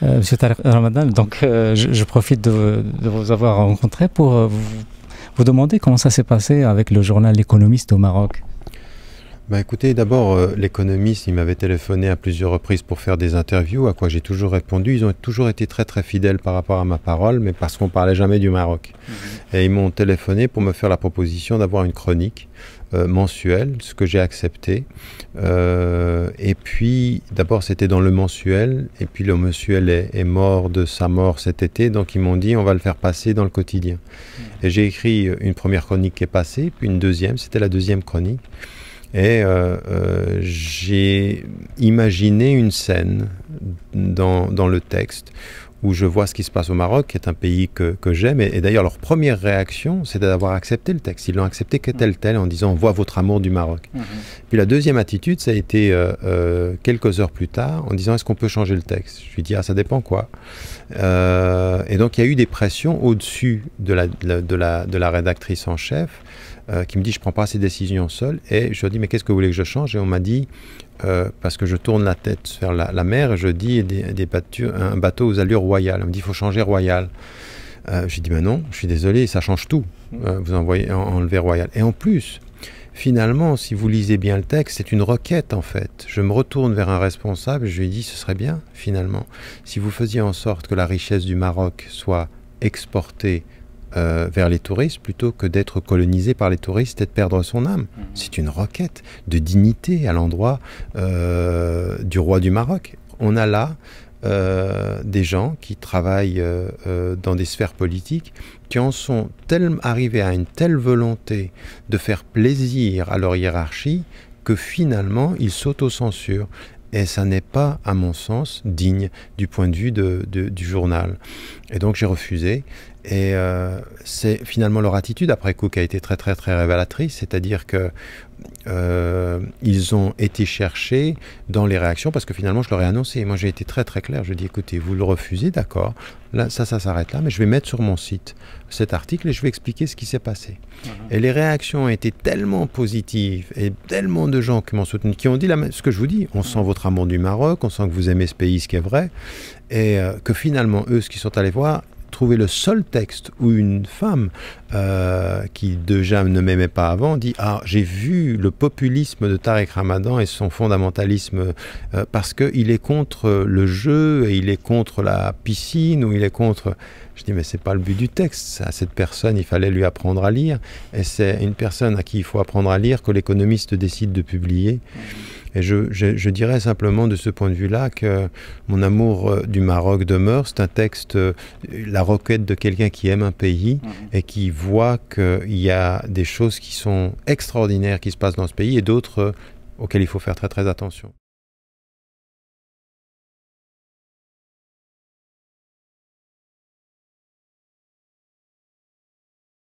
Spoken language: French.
Monsieur Tariq Ramadan, donc je profite de vous avoir rencontré pour vous demander comment ça s'est passé avec le journal L'Économiste au Maroc. Bah écoutez, d'abord, l'économiste, il m'avait téléphoné à plusieurs reprises pour faire des interviews, à quoi j'ai toujours répondu. Ils ont toujours été très très fidèles par rapport à ma parole, mais parce qu'on parlait jamais du Maroc. Et ils m'ont téléphoné pour me faire la proposition d'avoir une chronique mensuelle, ce que j'ai accepté. Et puis, d'abord, c'était dans le mensuel, et puis le mensuel est mort de sa mort cet été, donc ils m'ont dit, on va le faire passer dans le quotidien. Et j'ai écrit une première chronique qui est passée, puis une deuxième, c'était la deuxième chronique. Et j'ai imaginé une scène dans le texte où je vois ce qui se passe au Maroc, qui est un pays que j'aime. Et d'ailleurs, leur première réaction, c'est d'avoir accepté le texte. Ils l'ont accepté que tel, en disant « on voit votre amour du Maroc ». Puis la deuxième attitude, ça a été quelques heures plus tard, en disant « est-ce qu'on peut changer le texte ?» Je lui ai dit « ah, ça dépend quoi ?» Et donc, il y a eu des pressions au-dessus de la rédactrice en chef, qui me dit je ne prends pas ces décisions seul, et je lui ai dit mais qu'est-ce que vous voulez que je change, et on m'a dit parce que je tourne la tête vers la mer et je dis un bateau aux allures royales. On me dit il faut changer royal. J'ai dit ben non, je suis désolé, ça change tout, vous enlevez royal. Et en plus finalement, si vous lisez bien le texte, c'est une requête en fait. Je me retourne vers un responsable et je lui dis ce serait bien finalement si vous faisiez en sorte que la richesse du Maroc soit exportée vers les touristes plutôt que d'être colonisé par les touristes et de perdre son âme. C'est une requête de dignité à l'endroit du roi du Maroc. On a là des gens qui travaillent dans des sphères politiques qui en sont arrivés à une telle volonté de faire plaisir à leur hiérarchie que finalement ils s'autocensurent. Et ça n'est pas, à mon sens, digne du point de vue du journal. Et donc j'ai refusé. Et c'est finalement leur attitude après coup qui a été très très très révélatrice, c'est-à-dire que ils ont été cherchés dans les réactions parce que finalement je leur ai annoncé. Moi j'ai été très très clair, je dis écoutez, vous le refusez, d'accord, là ça s'arrête là, mais je vais mettre sur mon site cet article et je vais expliquer ce qui s'est passé. Et les réactions ont été tellement positives et tellement de gens qui m'ont soutenu, qui ont dit ce que je vous dis, on sent votre amour du Maroc, on sent que vous aimez ce pays, ce qui est vrai, et que finalement eux, ce qu'ils sont allés voir, trouver le seul texte où une femme qui déjà ne m'aimait pas avant dit « Ah, j'ai vu le populisme de Tariq Ramadan et son fondamentalisme parce qu'il est contre le jeu et il est contre la piscine ou il est contre… » Je dis « Mais c'est pas le but du texte. À cette personne, il fallait lui apprendre à lire. Et c'est une personne à qui il faut apprendre à lire que l'économiste décide de publier. » Et je dirais simplement de ce point de vue-là que mon amour du Maroc demeure. C'est un texte, la requête de quelqu'un qui aime un pays et qui voit qu'il y a des choses qui sont extraordinaires qui se passent dans ce pays et d'autres auxquelles il faut faire très très attention.